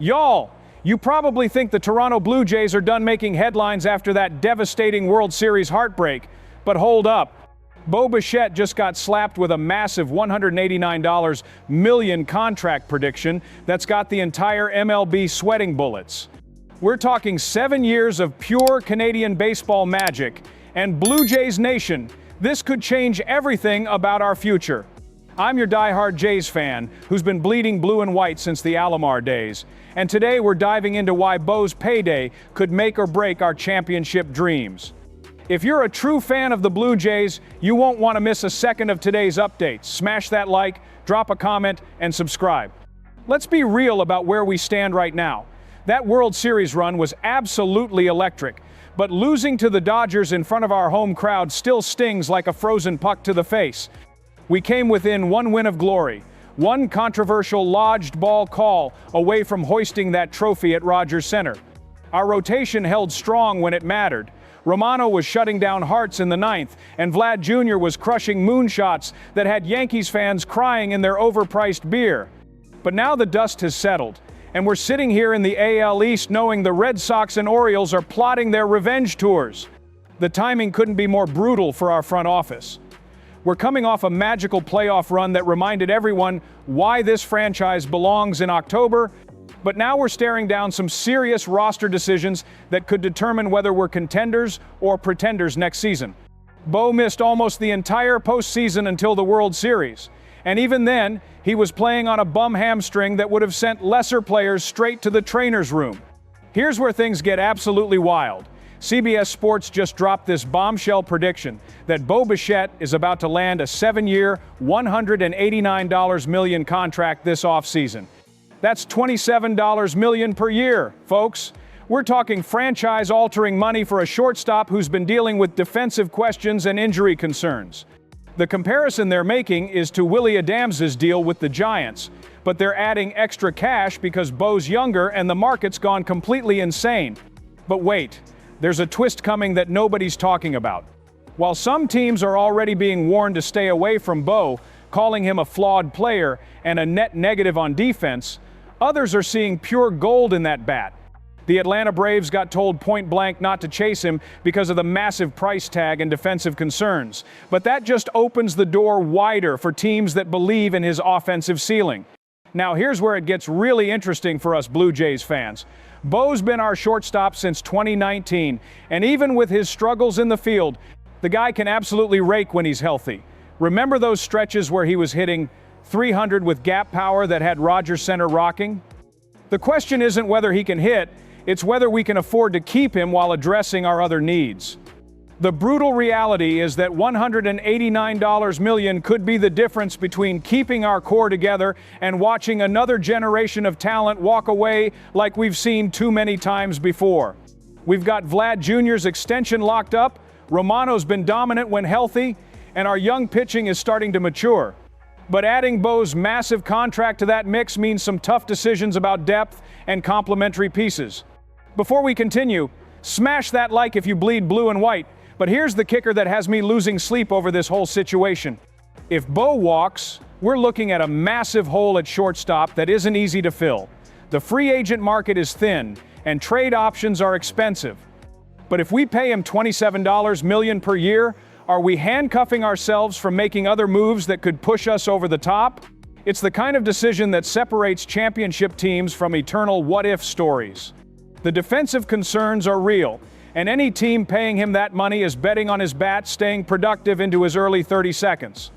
Y'all, you probably think the Toronto Blue Jays are done making headlines after that devastating World Series heartbreak. But hold up. Bichette just got slapped with a massive $189 million contract prediction that's got the entire MLB sweating bullets. We're talking 7 years of pure Canadian baseball magic, and Blue Jays Nation, this could change everything about our future. I'm your diehard Jays fan who's been bleeding blue and white since the Alomar days, and today we're diving into why Bo's payday could make or break our championship dreams. If you're a true fan of the Blue Jays, you won't want to miss a second of today's updates. Smash that like, drop a comment, and subscribe. Let's be real about where we stand right now. That World Series run was absolutely electric, but losing to the Dodgers in front of our home crowd still stings like a frozen puck to the face. We came within one win of glory, one controversial lodged ball call away from hoisting that trophy at Rogers Center. Our rotation held strong when it mattered. Romano was shutting down hearts in the ninth, and Vlad Jr. was crushing moonshots that had Yankees fans crying in their overpriced beer. But now the dust has settled, and we're sitting here in the AL East knowing the Red Sox and Orioles are plotting their revenge tours. The timing couldn't be more brutal for our front office. We're coming off a magical playoff run that reminded everyone why this franchise belongs in October, but now we're staring down some serious roster decisions that could determine whether we're contenders or pretenders next season. Bo missed almost the entire postseason until the World Series, and even then, he was playing on a bum hamstring that would have sent lesser players straight to the trainer's room. Here's where things get absolutely wild. CBS Sports just dropped this bombshell prediction that Bichette is about to land a 7-year, $189 million contract this offseason. That's $27 million per year, folks. We're talking franchise-altering money for a shortstop who's been dealing with defensive questions and injury concerns. The comparison they're making is to Willie Adams's deal with the Giants, but they're adding extra cash because Bo's younger and the market's gone completely insane. But wait, there's a twist coming that nobody's talking about. While some teams are already being warned to stay away from Bo, calling him a flawed player and a net negative on defense, others are seeing pure gold in that bat. The Atlanta Braves got told point blank not to chase him because of the massive price tag and defensive concerns. But that just opens the door wider for teams that believe in his offensive ceiling. Now here's where it gets really interesting for us Blue Jays fans. Bo's been our shortstop since 2019, and even with his struggles in the field, the guy can absolutely rake when he's healthy. Remember those stretches where he was hitting .300 with gap power that had Rogers Center rocking? The question isn't whether he can hit, it's whether we can afford to keep him while addressing our other needs. The brutal reality is that $189 million could be the difference between keeping our core together and watching another generation of talent walk away like we've seen too many times before. We've got Vlad Jr.'s extension locked up, Romano's been dominant when healthy, and our young pitching is starting to mature. But adding Bo's massive contract to that mix means some tough decisions about depth and complementary pieces. Before we continue, smash that like if you bleed blue and white. But here's the kicker that has me losing sleep over this whole situation. If Bo walks, we're looking at a massive hole at shortstop that isn't easy to fill. The free agent market is thin, and trade options are expensive. But if we pay him $27 million per year, are we handcuffing ourselves from making other moves that could push us over the top? It's the kind of decision that separates championship teams from eternal what-if stories. The defensive concerns are real, and any team paying him that money is betting on his bat staying productive into his early 30 seconds.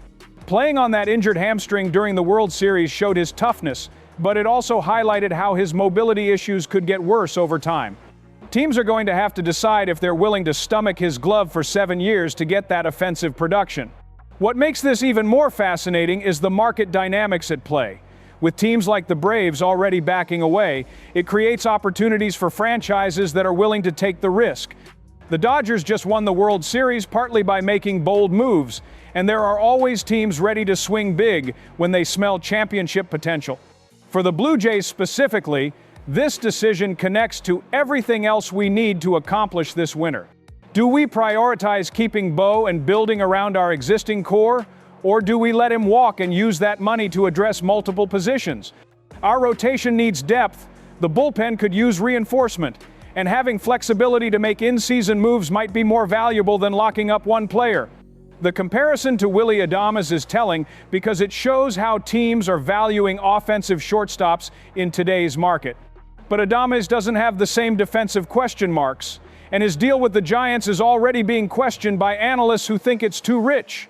Playing on that injured hamstring during the World Series showed his toughness, but it also highlighted how his mobility issues could get worse over time. Teams are going to have to decide if they're willing to stomach his glove for 7 years to get that offensive production. What makes this even more fascinating is the market dynamics at play. With teams like the Braves already backing away, it creates opportunities for franchises that are willing to take the risk. The Dodgers just won the World Series partly by making bold moves, and there are always teams ready to swing big when they smell championship potential. For the Blue Jays specifically, this decision connects to everything else we need to accomplish this winter. Do we prioritize keeping Bo and building around our existing core, or do we let him walk and use that money to address multiple positions? Our rotation needs depth, The bullpen could use reinforcement, and having flexibility to make in-season moves might be more valuable than locking up one player. The comparison to Willy Adames is telling because it shows how teams are valuing offensive shortstops in today's market. But Adames doesn't have the same defensive question marks, and his deal with the Giants is already being questioned by analysts who think it's too rich.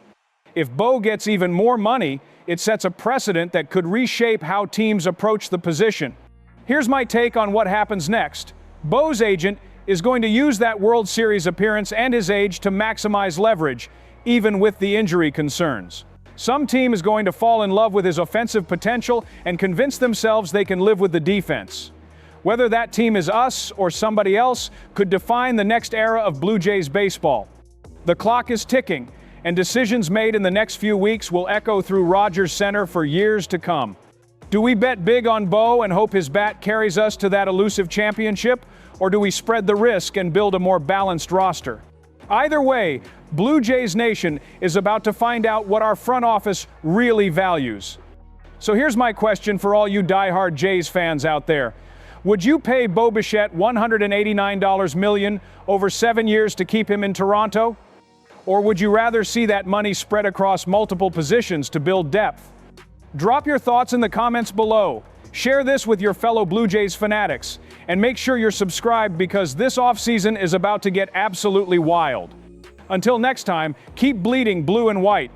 If Bo gets even more money, it sets a precedent that could reshape how teams approach the position. Here's my take on what happens next. Bo's agent is going to use that World Series appearance and his age to maximize leverage, even with the injury concerns. Some team is going to fall in love with his offensive potential and convince themselves they can live with the defense. Whether that team is us or somebody else could define the next era of Blue Jays baseball. The clock is ticking, and decisions made in the next few weeks will echo through Rogers Center for years to come. Do we bet big on Bo and hope his bat carries us to that elusive championship, or do we spread the risk and build a more balanced roster? Either way, Blue Jays Nation is about to find out what our front office really values. So here's my question for all you diehard Jays fans out there. Would you pay Bo Bichette $189 million over 7 years to keep him in Toronto? Or would you rather see that money spread across multiple positions to build depth? Drop your thoughts in the comments below. Share this with your fellow Blue Jays fanatics. And make sure you're subscribed because this offseason is about to get absolutely wild. Until next time, keep bleeding blue and white.